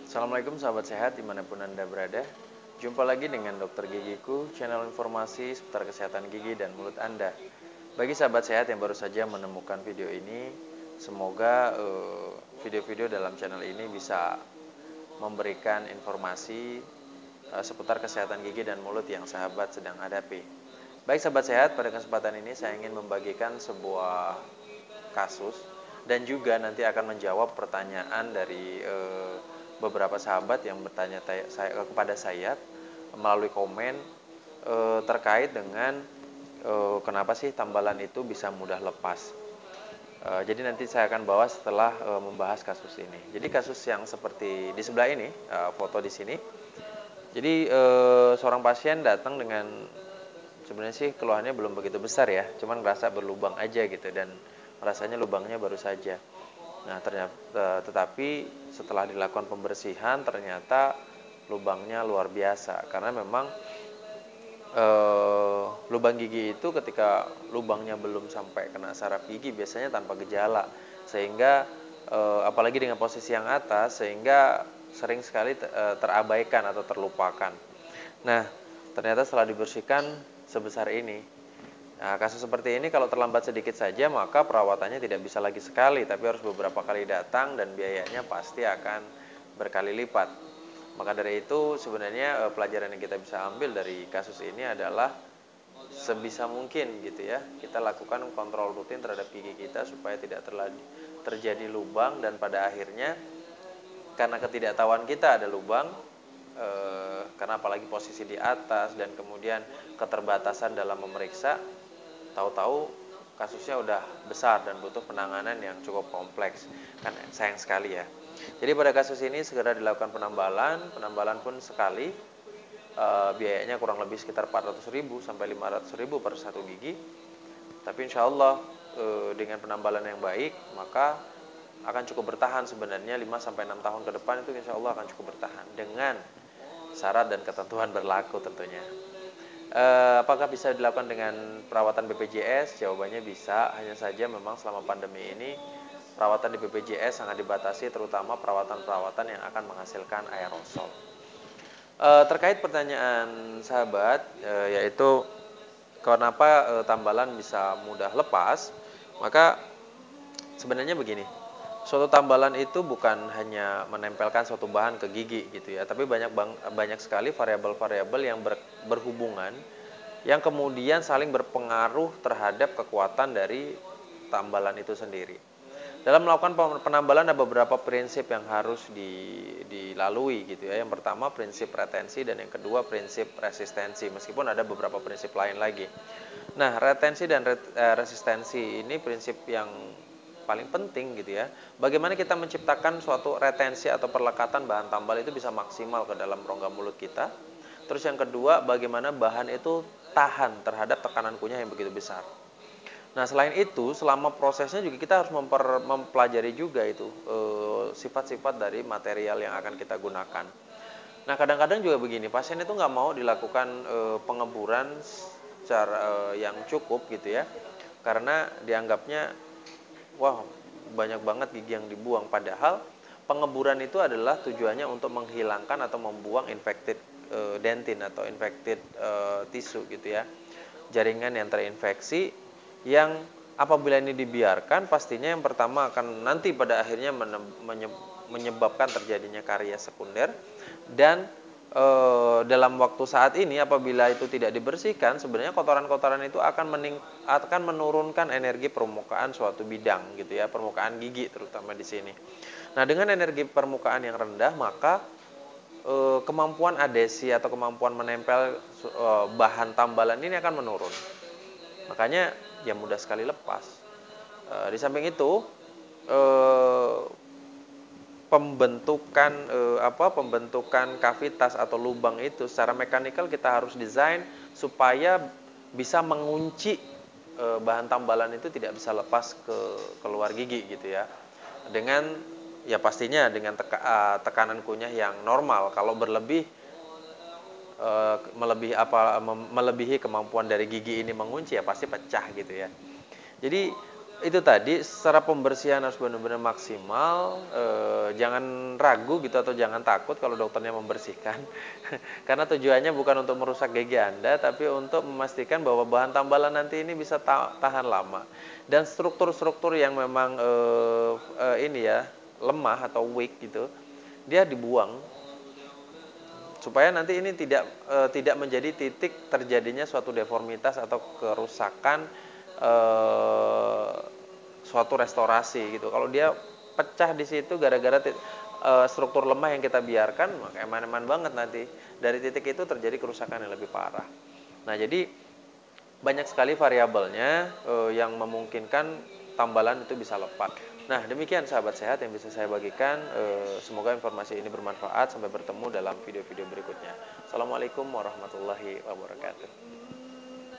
Assalamualaikum sahabat sehat dimanapun Anda berada. Jumpa lagi dengan Dokter Gigiku, channel informasi seputar kesehatan gigi dan mulut Anda. Bagi sahabat sehat yang baru saja menemukan video ini, semoga video-video dalam channel ini bisa memberikan informasi seputar kesehatan gigi dan mulut yang sahabat sedang hadapi. Baik sahabat sehat, pada kesempatan ini saya ingin membagikan sebuah kasus dan juga nanti akan menjawab pertanyaan dari beberapa sahabat yang bertanya kepada saya melalui komen terkait dengan kenapa sih tambalan itu bisa mudah lepas. Jadi nanti saya akan bawa setelah membahas kasus ini. Jadi kasus yang seperti di sebelah ini, foto di sini. Jadi seorang pasien datang dengan sebenarnya sih keluhannya belum begitu besar ya, cuman merasa berlubang aja gitu dan rasanya lubangnya baru saja. Nah, ternyata tetapi setelah dilakukan pembersihan ternyata lubangnya luar biasa karena memang lubang gigi itu ketika lubangnya belum sampai kena saraf gigi biasanya tanpa gejala, sehingga apalagi dengan posisi yang atas sehingga sering sekali terabaikan atau terlupakan. Nah, ternyata setelah dibersihkan sebesar ini. Nah, kasus seperti ini kalau terlambat sedikit saja maka perawatannya tidak bisa lagi sekali, tapi harus beberapa kali datang dan biayanya pasti akan berkali lipat. Maka dari itu sebenarnya pelajaran yang kita bisa ambil dari kasus ini adalah sebisa mungkin gitu ya, kita lakukan kontrol rutin terhadap gigi kita supaya tidak terjadi lubang, dan pada akhirnya karena ketidaktahuan kita ada lubang, karena apalagi posisi di atas dan kemudian keterbatasan dalam memeriksa, tahu-tahu kasusnya udah besar dan butuh penanganan yang cukup kompleks. Kan sayang sekali ya. Jadi pada kasus ini segera dilakukan penambalan pun sekali, biayanya kurang lebih sekitar 400.000 sampai 500.000 per satu gigi. Tapi insya Allah dengan penambalan yang baik maka akan cukup bertahan sebenarnya 5-6 tahun ke depan, itu insya Allah akan cukup bertahan dengan syarat dan ketentuan berlaku tentunya. Apakah bisa dilakukan dengan perawatan BPJS? Jawabannya bisa, hanya saja memang selama pandemi ini perawatan di BPJS sangat dibatasi, terutama perawatan-perawatan yang akan menghasilkan aerosol. Terkait pertanyaan sahabat, yaitu kenapa tambalan bisa mudah lepas, maka sebenarnya begini. Suatu tambalan itu bukan hanya menempelkan suatu bahan ke gigi gitu ya, tapi banyak sekali variabel-variabel yang berhubungan yang kemudian saling berpengaruh terhadap kekuatan dari tambalan itu sendiri. Dalam melakukan penambalan ada beberapa prinsip yang harus dilalui gitu ya. Yang pertama prinsip retensi dan yang kedua prinsip resistensi, meskipun ada beberapa prinsip lain lagi. Nah, retensi dan resistensi ini prinsip yang paling penting gitu ya. Bagaimana kita menciptakan suatu retensi atau perlekatan bahan tambal itu bisa maksimal ke dalam rongga mulut kita. Terus yang kedua, bagaimana bahan itu tahan terhadap tekanan kunyah yang begitu besar. Nah, selain itu, selama prosesnya juga kita harus mempelajari juga itu sifat-sifat dari material yang akan kita gunakan. Nah, kadang-kadang juga begini, pasien itu nggak mau dilakukan pengeburan secara yang cukup gitu ya, karena dianggapnya wah, banyak banget gigi yang dibuang. Padahal pengeburan itu adalah tujuannya untuk menghilangkan atau membuang infected dentin atau infected tisu gitu ya, jaringan yang terinfeksi, yang apabila ini dibiarkan pastinya yang pertama akan nanti pada akhirnya menyebabkan terjadinya karies sekunder. Dan dalam waktu saat ini apabila itu tidak dibersihkan, sebenarnya kotoran-kotoran itu akan menurunkan energi permukaan suatu bidang gitu ya, permukaan gigi terutama di sini. Nah, dengan energi permukaan yang rendah maka kemampuan adesi atau kemampuan menempel bahan tambalan ini akan menurun. Makanya ya mudah sekali lepas. Di samping itu pembentukan kavitas atau lubang itu secara mekanikal kita harus desain supaya bisa mengunci bahan tambalan itu tidak bisa lepas ke keluar gigi gitu ya. Dengan ya pastinya dengan tekanan kunyah yang normal. Kalau melebihi kemampuan dari gigi ini mengunci ya pasti pecah gitu ya. Jadi itu tadi secara pembersihan harus benar-benar maksimal, jangan ragu gitu atau jangan takut kalau dokternya membersihkan karena tujuannya bukan untuk merusak gigi Anda tapi untuk memastikan bahwa bahan tambalan nanti ini bisa tahan lama, dan struktur-struktur yang memang ini ya lemah atau weak gitu dia dibuang supaya nanti ini tidak menjadi titik terjadinya suatu deformitas atau kerusakan suatu restorasi gitu. Kalau dia pecah di situ gara-gara struktur lemah yang kita biarkan, maka eman-eman banget nanti dari titik itu terjadi kerusakan yang lebih parah. Nah, jadi banyak sekali variabelnya yang memungkinkan tambalan itu bisa lepas. Nah, demikian sahabat sehat yang bisa saya bagikan. Semoga informasi ini bermanfaat. Sampai bertemu dalam video-video berikutnya. Assalamualaikum warahmatullahi wabarakatuh.